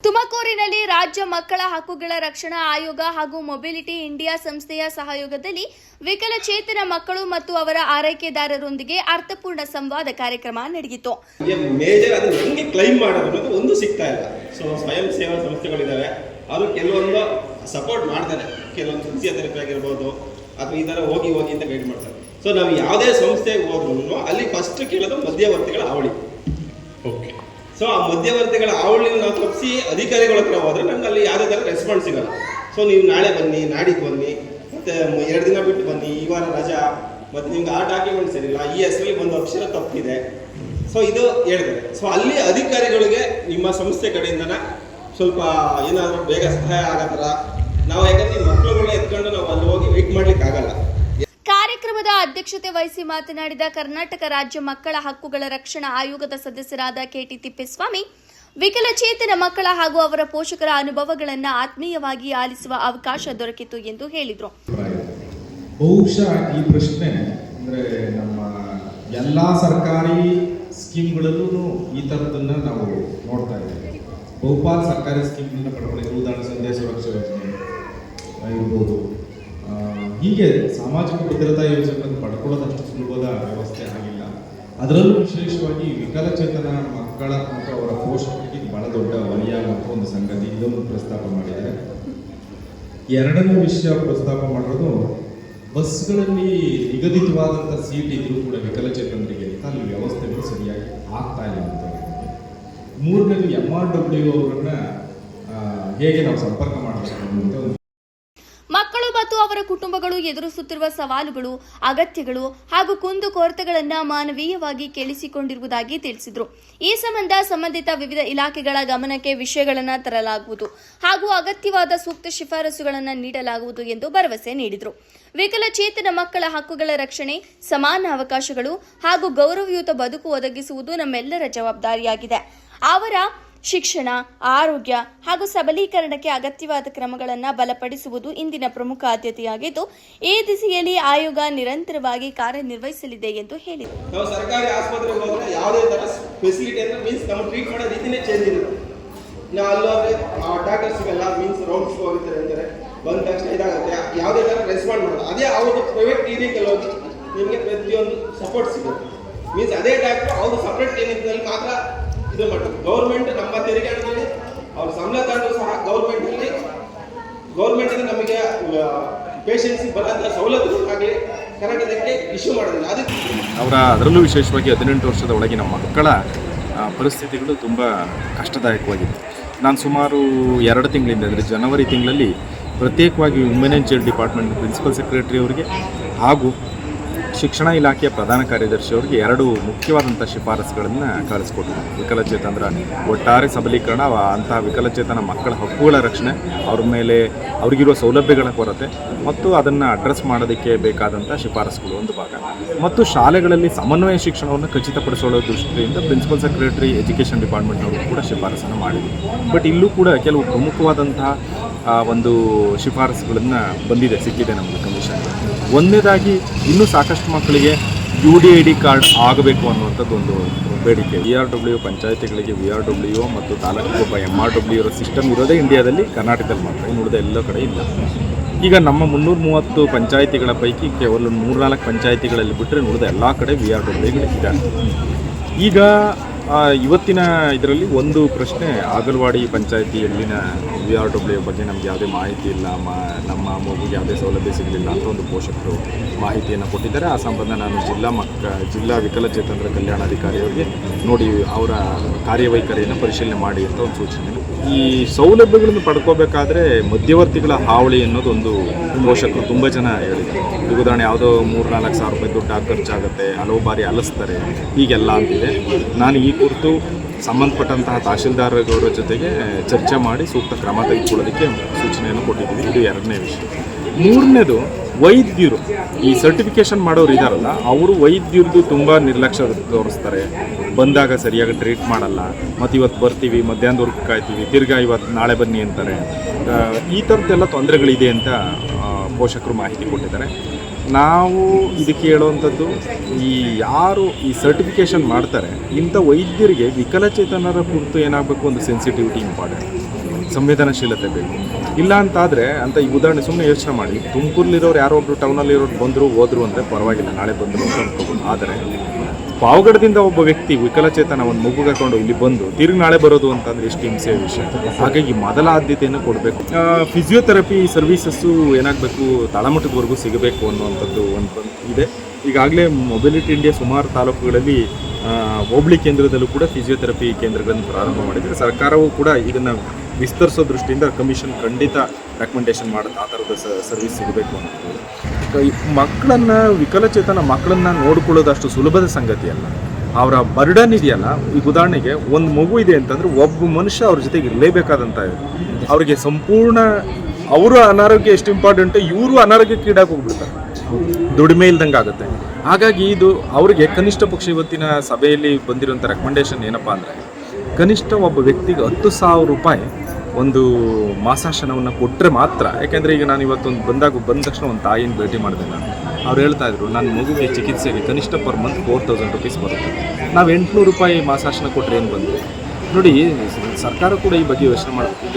ತುಮಕೂರಿನಲ್ಲಿ ರಾಜ್ಯ ಮಕ್ಕಳ ಹಕ್ಕುಗಳ ರಕ್ಷಣಾ ಆಯೋಗ ಹಾಗೂ ಮೊಬಿಲಿಟಿ ಇಂಡಿಯಾ ಸಂಸ್ಥೆಯ ಸಹಯೋಗದಲ್ಲಿ ವಿಕಲಚೇತನ ಮಕ್ಕಳು ಮತ್ತು ಅವರ ಆರೈಕೆದಾರರೊಂದಿಗೆ ಅರ್ಥಪೂರ್ಣ ಸಂವಾದ ಕಾರ್ಯಕ್ರಮ ನಡೆಯಿತು. ಮೇಜರ್ ಅದು ನನಗೆ ಕ್ಲೈಮ್ ಮಾಡೋದು ಒಂದು ಸಿಗ್ತಾ ಇಲ್ಲ. ಸೊ ಸ್ವಯಂ ಸೇವಾ ಸಂಸ್ಥೆಗಳಿದ್ದಾವೆ, ಅವರು ಕೆಲವೊಂದು ಸಪೋರ್ಟ್ ಮಾಡ್ತಾರೆ, ಕೆಲವೊಂದು ಫಿಸಿಯೋಥೆರಪಿ ಆಗಿರ್ಬೋದು ಅಥವಾ ಈ ಥರ ಹೋಗಿ ಅಂತ ಗೈಡ್ ಮಾಡ್ತಾರೆ. ಸೊ ನಾವು ಯಾವುದೇ ಸಂಸ್ಥೆಗೆ ಹೋದ್ರೂ ಅಲ್ಲಿ ಫಸ್ಟ್ ಕೇಳೋದು ಮಧ್ಯವರ್ತಿಗಳ ಹಾವಳಿ. ಓಕೆ, ಸೊ ಆ ಮಧ್ಯವರ್ತಿಗಳ ಹಾವಳಿನ ನಾವು ತಪ್ಪಿಸಿ ಅಧಿಕಾರಿಗಳ ಹತ್ರ ಹೋದ್ರೆ ನಮ್ಗೆ ಅಲ್ಲಿ ಯಾವುದೇ ಥರ ರೆಸ್ಪಾನ್ಸ್ ಸಿಗಲ್ಲ. ಸೊ ನೀವು ನಾಳೆ ಬನ್ನಿ, ನಾಡಿದ್ದು ಬನ್ನಿ, ಮತ್ತೆ 2 ದಿನ ಬಿಟ್ಟು ಬನ್ನಿ, ಈ ವಾರ ರಜಾ, ಮತ್ತೆ ನಿಮ್ಗೆ ಆ ಡಾಕ್ಯುಮೆಂಟ್ಸ್ ಇರಲಿಲ್ಲ, ಈ ಹೆಸರಲ್ಲಿ ಒಂದು ಅಕ್ಷರ ತಪ್ಪಿದೆ, ಸೊ ಇದು ಹೇಳಿದ್ದಾರೆ. ಸೊ ಅಲ್ಲಿ ಅಧಿಕಾರಿಗಳಿಗೆ ನಿಮ್ಮ ಸಂಸ್ಥೆ ಕಡೆಯಿಂದನ ಸ್ವಲ್ಪ ಏನಾದರೂ ಬೇಗ ಸಹಾಯ ಆಗೋ ಥರ ನಾವು, ಯಾಕಂದ್ರೆ ಮಕ್ಕಳುಗಳನ್ನ ಎತ್ಕೊಂಡು ನಾವು ಅಲ್ಲಿ ಹೋಗಿ ವೆಯ್ಟ್ ಮಾಡ್ಲಿಕ್ಕೆ ಆಗಲ್ಲ. ಕಾರ್ಯಕ್ರಮದ ಅಧ್ಯಕ್ಷತೆ ವಹಿಸಿ ಮಾತನಾಡಿದ ಕರ್ನಾಟಕ ರಾಜ್ಯ ಮಕ್ಕಳ ಹಕ್ಕುಗಳ ರಕ್ಷಣಾ ಆಯೋಗದ ಸದಸ್ಯರಾದ ಕೆಟಿ ತಿಪ್ಪೇಸ್ವಾಮಿ, ವಿಕಲಚೇತನ ಮಕ್ಕಳ ಹಾಗೂ ಅವರ ಪೋಷಕರ ಅನುಭವಗಳನ್ನು ಆತ್ಮೀಯವಾಗಿ ಆಲಿಸುವ ಅವಕಾಶ ದೊರಕಿತು ಎಂದು ಹೇಳಿದರು. ಬಹುಶಃ ಈ ಪ್ರಶ್ನೆ ಅಂದ್ರೆ ನಮ್ಮ ಎಲ್ಲಾ ಸರ್ಕಾರಿ ಸ್ಕೀಮ್ಗಳಲ್ಲೂ ಈ ತರದನ್ನ ನಾವು ನೋಡ್ತಾ ಇದ್ದೇವೆ. ಬಹುಪಾಲು ಸರ್ಕಾರಿ ಸ್ಕೀಮ್ಗಳನ್ನ ಪಡ್ಕೊಳ್ಳಿ, ಉದಾಹರಣೆ ಸಂದೇಶ ಸುರಕ್ಷಾ ಯೋಜನೆ ಇರ್ಬೋದು, ಹೀಗೆ ಸಾಮಾಜಿಕ ಭದ್ರತಾ ಯೋಜನೆಗಳನ್ನು ಪಡ್ಕೊಳ್ಳೋದಷ್ಟು ಸುಲಭದ ವ್ಯವಸ್ಥೆ ಆಗಿಲ್ಲ. ಅದರಲ್ಲೂ ವಿಶೇಷವಾಗಿ ವಿಕಲಚೇತನ ಮಕ್ಕಳ ಮತ್ತು ಅವರ ಪೋಷಕರಿಗೆ ಬಹಳ ದೊಡ್ಡ ವಲಯ ಮತ್ತು ಒಂದು ಸಂಗತಿ, ಇದೊಂದು ಪ್ರಸ್ತಾಪ ಮಾಡಿದ್ದಾರೆ. ಎರಡನೇ ವಿಷಯ ಪ್ರಸ್ತಾಪ ಮಾಡಿರೋದು, ಬಸ್ಗಳಲ್ಲಿ ನಿಗದಿತವಾದಂಥ ಸೀಟ್ ಇದ್ರೂ ಕೂಡ ವಿಕಲಚೇತನರಿಗೆ ಅಲ್ಲಿ ವ್ಯವಸ್ಥೆಗಳು ಸರಿಯಾಗಿ ಆಗ್ತಾ ಇಲ್ಲ ಅಂತ ಹೇಳಿದ್ದಾರೆ. ಮೂರನೇದು MRW ಅವರನ್ನ ಹೇಗೆ ನಾವು ಸಂಪರ್ಕ ಮಾಡಬೇಕು ಅಂತ ಒಂದು ಮಕ್ಕಳು ಮತ್ತು ಅವರ ಕುಟುಂಬಗಳು ಎದುರಿಸುತ್ತಿರುವ ಸವಾಲುಗಳು, ಅಗತ್ಯಗಳು ಹಾಗೂ ಕುಂದುಕೊರತೆಗಳನ್ನು ಮಾನವೀಯವಾಗಿ ಕೇಳಿಸಿಕೊಂಡಿರುವುದಾಗಿ ತಿಳಿಸಿದರು. ಈ ಸಂಬಂಧ ಸಂಬಂಧಿತ ವಿವಿಧ ಇಲಾಖೆಗಳ ಗಮನಕ್ಕೆ ವಿಷಯಗಳನ್ನು ತರಲಾಗುವುದು ಹಾಗೂ ಅಗತ್ಯವಾದ ಸೂಕ್ತ ಶಿಫಾರಸುಗಳನ್ನು ನೀಡಲಾಗುವುದು ಎಂದು ಭರವಸೆ ನೀಡಿದರು. ವಿಕಲಚೇತನ ಮಕ್ಕಳ ಹಕ್ಕುಗಳ ರಕ್ಷಣೆ, ಸಮಾನ ಅವಕಾಶಗಳು ಹಾಗೂ ಗೌರವಯುತ ಬದುಕು ಒದಗಿಸುವುದು ನಮ್ಮೆಲ್ಲರ ಜವಾಬ್ದಾರಿಯಾಗಿದೆ. ಅವರ ಶಿಕ್ಷಣ, ಆರೋಗ್ಯ ಹಾಗೂ ಸಬಲೀಕರಣಕ್ಕೆ ಅಗತ್ಯವಾದ ಕ್ರಮಗಳನ್ನು ಬಲಪಡಿಸುವುದು ಇಂದಿನ ಪ್ರಮುಖ ಆದ್ಯತೆಯಾಗಿದ್ದು, ಈ ದಿಸೆಯಲ್ಲಿ ಆಯೋಗ ನಿರಂತರವಾಗಿ ಕಾರ್ಯನಿರ್ವಹಿಸಲಿದೆ ಎಂದು ಹೇಳಿದರು. ನಾವು ಸರ್ಕಾರಿ ಆಸ್ಪತ್ರೆಗೆ ಹೋದ್ರೆ ಯಾವುದೇ ತರ ಫೆಸಿಲಿಟಿ ಅಂದ್ರೆ ಮೀನ್ಸ್ ನಮ್ಮ ಟ್ರೀಟ್ ಮಾಡೋ ರೀತಿನೇ ಚೇಂಜ್ ಇರುತ್ತೆ. ನಾವು ಅಲ್ಲೋದ್ರೆ ಡಾಕ್ಟರ್ ಸಿಗಲ್ಲ, ಮೀನ್ಸ್ ರೌಂಡ್ಸ್ ಹೋಗಿರ್ತಾರೆ ಅಂದರೆ ಬಂದ ತಕ್ಷಣ ಇದಾಗುತ್ತೆ, ಯಾವುದೇ ತರ ರೆಸ್ಪಾಂಡ್ ಮಾಡಲ್ಲ. ಅದೇ ಅವ್ರು ಪ್ರೈವೇಟ್ ಕ್ಲಿನಿಕಲ್ಲಿ ಹೋಗಿ ನಿಮಗೆ ಪ್ರತಿಯೊಂದು ಸಪೋರ್ಟ್ ಸಿಗುತ್ತೆ. ಮೀನ್ಸ್ ಅದೇ ಡಾಕ್ಟರ್ ಅವರು ಸಪ್ರೇಟ್ ಕ್ಲಿನಿಕ್ನಲ್ಲಿ ಮಾತ್ರ ಇದು ಮಾಡ್ತಾರೆ. ಗೌರ್ಮೆಂಟ್ ನಮ್ಮ ತೆರಿಗೆ ಹಣದಲ್ಲಿ ಅವ್ರ ಸಂಬಳ ತಗೊಂಡು ಸಹ ಗೌರ್ಮೆಂಟ್ ನಮಗೆ ಪೇಷಂಟ್ಸ್ ಬರೋಂಥ ಸವಲತ್ತುಗಳಾಗಲಿ ಕರೆಕ್ಟಾಗಿ ಇಶ್ಯೂ ಮಾಡೋದಿಲ್ಲ. ಅದಕ್ಕೆ ಅದರಲ್ಲೂ ವಿಶೇಷವಾಗಿ 18 ವರ್ಷದ ಒಳಗಿನ ಮಕ್ಕಳ ಪರಿಸ್ಥಿತಿಗಳು ತುಂಬ ಕಷ್ಟದಾಯಕವಾಗಿದೆ. ನಾನು ಸುಮಾರು 2 ತಿಂಗಳಿಂದ, ಅಂದರೆ ಜನವರಿ ತಿಂಗಳಲ್ಲಿ ಪ್ರತ್ಯೇಕವಾಗಿ women and child department principal secretary ಅವರಿಗೆ ಹಾಗೂ ಶಿಕ್ಷಣ ಇಲಾಖೆಯ ಪ್ರಧಾನ ಕಾರ್ಯದರ್ಶಿ ಅವರಿಗೆ 2 ಮುಖ್ಯವಾದಂಥ ಶಿಫಾರಸುಗಳನ್ನು ಕಳಿಸ್ಕೊಟ್ಟಿದ್ದೆ. ವಿಕಲಚೇತನರ ಒಟ್ಟಾರೆ ಸಬಲೀಕರಣ, ಅಂತಹ ವಿಕಲಚೇತನ ಮಕ್ಕಳ ಹಕ್ಕುಗಳ ರಕ್ಷಣೆ, ಅವ್ರ ಮೇಲೆ ಅವ್ರಿಗಿರುವ ಸೌಲಭ್ಯಗಳ ಕೊರತೆ ಮತ್ತು ಅದನ್ನು ಅಡ್ರೆಸ್ ಮಾಡೋದಕ್ಕೆ ಬೇಕಾದಂಥ ಶಿಫಾರಸುಗಳು ಒಂದು ಭಾಗ, ಮತ್ತು ಶಾಲೆಗಳಲ್ಲಿ ಸಮನ್ವಯ ಶಿಕ್ಷಣವನ್ನು ಖಚಿತಪಡಿಸೋ ದೃಷ್ಟಿಯಿಂದ ಪ್ರಿನ್ಸಿಪಲ್ ಸೆಕ್ರೆಟರಿ ಎಜುಕೇಷನ್ ಡಿಪಾರ್ಟ್ಮೆಂಟ್ನವರು ಕೂಡ ಶಿಫಾರಸನ್ನು ಮಾಡಿದ್ರು. ಬಟ್ ಇಲ್ಲೂ ಕೂಡ ಕೆಲವು ಪ್ರಮುಖವಾದಂತಹ ಒಂದು ಶಿಫಾರಸುಗಳನ್ನು ಸಿಕ್ಕಿದೆ ನಮಗೆ ಕಮಿಷನ್. ಒಂದನೇದಾಗಿ, ಇನ್ನೂ ಸಾಕಷ್ಟು ಮಕ್ಕಳಿಗೆ UDID ಕಾರ್ಡ್ ಆಗಬೇಕು ಅನ್ನುವಂಥದ್ದು ಒಂದು ಬೇಡಿಕೆ. VRW ಪಂಚಾಯತಿಗಳಿಗೆ VRW ಮತ್ತು ತಾಲೂಕಿಗೆ ಒಬ್ಬ MRW ಇರೋ ಸಿಸ್ಟಮ್ ಇರೋದೇ ಇಂಡಿಯಾದಲ್ಲಿ, ಕರ್ನಾಟಕದಲ್ಲಿ ಮಾತ್ರ, ಇನ್ನು ಉಳಿದ ಎಲ್ಲ ಕಡೆ ಇಲ್ಲ. ಈಗ ನಮ್ಮ 330 ಪಂಚಾಯತಿಗಳ ಪೈಕಿ ಕೇವಲ 3-4 ಪಂಚಾಯತಿಗಳಲ್ಲಿ ಬಿಟ್ಟರೆ ಉಳಿದ ಎಲ್ಲ ಕಡೆ VRWಗಳಿದ್ದಾರೆ. ಈಗ ಇವತ್ತಿನ ಇದರಲ್ಲಿ ಒಂದು ಪ್ರಶ್ನೆ, ಆಗಲವಾಡಿ ಪಂಚಾಯತಿಯಲ್ಲಿನ VRW ಬಗ್ಗೆ ನಮ್ಗೆ ಯಾವುದೇ ಮಾಹಿತಿ ಇಲ್ಲ, ನಮ್ಮ ಮಗುಗೆ ಯಾವುದೇ ಸೌಲಭ್ಯ ಸಿಗಲಿಲ್ಲ ಅಂತ ಒಂದು ಪೋಷಕರು ಮಾಹಿತಿಯನ್ನು ಕೊಟ್ಟಿದ್ದಾರೆ. ಆ ಸಂಬಂಧ ನಾನು ಜಿಲ್ಲಾ ವಿಕಲಚೇತನರ ಕಲ್ಯಾಣಾಧಿಕಾರಿಯವರಿಗೆ ನೋಡಿ ಅವರ ಕಾರ್ಯವೈಖರಿಯನ್ನು ಪರಿಶೀಲನೆ ಮಾಡಿ ಅಂತ ಒಂದು ಸೂಚನೆ. ಈ ಸೌಲಭ್ಯಗಳನ್ನು ಪಡ್ಕೋಬೇಕಾದ್ರೆ ಮಧ್ಯವರ್ತಿಗಳ ಹಾವಳಿ ಅನ್ನೋದು ಒಂದು ಪೋಷಕರು ತುಂಬ ಜನ ಹೇಳಿದ್ದಾರೆ. ಉದಾಹರಣೆ, ಯಾವುದೋ 3-4 ಸಾವಿರ ರೂಪಾಯಿ ದುಡ್ಡು ಖರ್ಚಾಗುತ್ತೆ, ಹಲವು ಬಾರಿ ಅಲಿಸ್ತಾರೆ, ಹೀಗೆಲ್ಲ ಅಂತಿದೆ. ನಾನು ಈ ಕುರಿತು ಸಂಬಂಧಪಟ್ಟಂತಹ ತಹಶೀಲ್ದಾರರ ಜೊತೆಗೆ ಚರ್ಚೆ ಮಾಡಿ ಸೂಕ್ತ ಕ್ರಮ ತೆಗೆದುಕೊಳ್ಳೋದಕ್ಕೆ ಸೂಚನೆಯನ್ನು ಕೊಟ್ಟಿದ್ದೀವಿ. ಇದು 2ನೇ ವಿಷಯ. 3ನೇದು, ವೈದ್ಯರು ಈ ಸರ್ಟಿಫಿಕೇಷನ್ ಮಾಡೋರು ಇದ್ದಾರಲ್ಲ, ಅವರು ವೈದ್ಯರದ್ದು ತುಂಬ ನಿರ್ಲಕ್ಷ್ಯ ತೋರಿಸ್ತಾರೆ. ಬಂದಾಗ ಸರಿಯಾಗಿ ಟ್ರೀಟ್ ಮಾಡಲ್ಲ, ಮತ್ತು ಇವತ್ತು ಬರ್ತೀವಿ, ಮಧ್ಯಾಹ್ನದವರೆಗೂ ಕಾಯ್ತೀವಿ, ತಿರ್ಗಾ ಇವತ್ತು ನಾಳೆ ಬನ್ನಿ ಅಂತಾರೆ. ಈ ಥರದ್ದೆಲ್ಲ ತೊಂದರೆಗಳಿದೆ ಅಂತ ಪೋಷಕರು ಮಾಹಿತಿ ಕೊಟ್ಟಿದ್ದಾರೆ. ನಾವು ಇದಕ್ಕೆ ಹೇಳುವಂಥದ್ದು ಈ ಯಾರು ಈ ಸರ್ಟಿಫಿಕೇಷನ್ ಮಾಡ್ತಾರೆ ಇಂಥ ವೈದ್ಯರಿಗೆ ವಿಕಲಚೇತನರ ಕುರಿತು ಏನಾಗಬೇಕು, ಒಂದು ಸೆನ್ಸಿಟಿವಿಟಿ ಇಂಪಾರ್ಟೆಂಟ್, ಸಂವೇದನಾಶೀಲತೆ ಬೇಕು. ಇಲ್ಲ ಅಂತಾದರೆ ಅಂತ ಈ ಉದಾಹರಣೆ ಸುಮ್ಮನೆ ಯೋಚನೆ ಮಾಡಿ, ತುಮಕೂರಲ್ಲಿರೋರು ಯಾರೋ ಒಬ್ಬರು ಟೌನಲ್ಲಿರೋರು ಬಂದರು ಹೋದ್ರು ಅಂದರೆ ಪರವಾಗಿಲ್ಲ, ನಾಳೆ ಬಂದರು ಅಂತ ಅನ್ಕೋಬೋದು. ಆದರೆ ಪಾವಗಡದಿಂದ ಒಬ್ಬ ವ್ಯಕ್ತಿ ವಿಕಲಚೇತನ ಒಂದು ಮಗು ಹಾಕೊಂಡು ಇಲ್ಲಿ ಬಂದು ತಿರುಗಿ ನಾಳೆ ಬರೋದು ಅಂತಂದರೆ ಎಷ್ಟು ಹಿಂಸೆಯ ವಿಷಯ. ಹಾಗಾಗಿ ಮೊದಲ ಆದ್ಯತೆಯನ್ನು ಕೊಡಬೇಕು. ಫಿಸಿಯೋಥೆರಪಿ ಸರ್ವೀಸಸ್ಸು ಏನಾಗಬೇಕು, ತಳಮಟ್ಟದವರೆಗೂ ಸಿಗಬೇಕು ಅನ್ನುವಂಥದ್ದು ಒಂದು ಇದೆ. ಈಗಾಗಲೇ ಮೊಬಿಲಿಟಿ ಇಂಡಿಯಾ ಸುಮಾರು ತಾಲೂಕುಗಳಲ್ಲಿ ಹೋಬಳಿ ಕೇಂದ್ರದಲ್ಲೂ ಕೂಡ ಫಿಸಿಯೋಥೆರಪಿ ಕೇಂದ್ರಗಳನ್ನು ಪ್ರಾರಂಭ ಮಾಡಿದರೆ, ಸರ್ಕಾರವೂ ಕೂಡ ಇದನ್ನು ವಿಸ್ತರಿಸೋ ದೃಷ್ಟಿಯಿಂದ ಕಮಿಷನ್ ಖಂಡಿತ ರೆಕಮೆಂಡೇಷನ್ ಮಾಡುತ್ತೆ ಆ ಥರದ ಸರ್ವಿಸ್ ಸಿಗಬೇಕು ಅನ್ನೋದು. ಮಕ್ಕಳನ್ನು, ವಿಕಲಚೇತನ ಮಕ್ಕಳನ್ನು ನೋಡ್ಕೊಳ್ಳೋದಷ್ಟು ಸುಲಭದ ಸಂಗತಿ ಅಲ್ಲ. ಅವರ ಬರ್ಡನ್ ಇದೆಯಲ್ಲ, ಈಗ ಉದಾಹರಣೆಗೆ ಒಂದು ಮಗು ಇದೆ ಅಂತಂದರೆ ಒಬ್ಬ ಮನುಷ್ಯ ಅವ್ರ ಜೊತೆಗೆ ಇರಲೇಬೇಕಾದಂಥ ಇದೆ. ಅವರಿಗೆ ಸಂಪೂರ್ಣ ಅವರ ಅನಾರೋಗ್ಯ ಎಷ್ಟು ಇಂಪಾರ್ಟೆಂಟು, ಇವರು ಅನಾರೋಗ್ಯಕ್ಕೀಡಾಗಿ ಹೋಗ್ಬಿಡ್ತಾರೆ, ದುಡಿಮೆ ಇಲ್ದಂಗೆ ಆಗುತ್ತೆ. ಹಾಗಾಗಿ ಇದು ಅವರಿಗೆ ಕನಿಷ್ಠ ಪಕ್ಷ ಇವತ್ತಿನ ಸಭೆಯಲ್ಲಿ ಬಂದಿರುವಂಥ ರೆಕಮೆಂಡೇಷನ್ ಏನಪ್ಪ ಅಂದರೆ, ಕನಿಷ್ಠ ಒಬ್ಬ ವ್ಯಕ್ತಿಗೆ 10,000 ರೂಪಾಯಿ ಒಂದು ಮಾಸಾಶನವನ್ನು ಕೊಟ್ಟರೆ ಮಾತ್ರ. ಯಾಕೆಂದರೆ ಈಗ ನಾನು ಇವತ್ತೊಂದು ಬಂದ ತಕ್ಷಣ ಒಂದು ತಾಯಿನ ಭೇಟಿ ಮಾಡಿದೆ ನಾನು. ಅವ್ರು ಹೇಳ್ತಾಯಿದ್ರು, ನನ್ನ ಮಗುವಿಗೆ ಚಿಕಿತ್ಸೆಗೆ ಕನಿಷ್ಠ ಪರ್ ಮಂತ್ 4,000 ರೂಪೀಸ್ ಬರುತ್ತೆ. ನಾವು 800 ರೂಪಾಯಿ ಮಾಸಾಶನ ಕೊಟ್ಟರೆ ಏನು ಬಂತು ನೋಡಿ. ಸರ್ಕಾರ ಕೂಡ ಈ ಬಗ್ಗೆ ಯೋಚನೆ ಮಾಡಬೇಕು. ಈಗ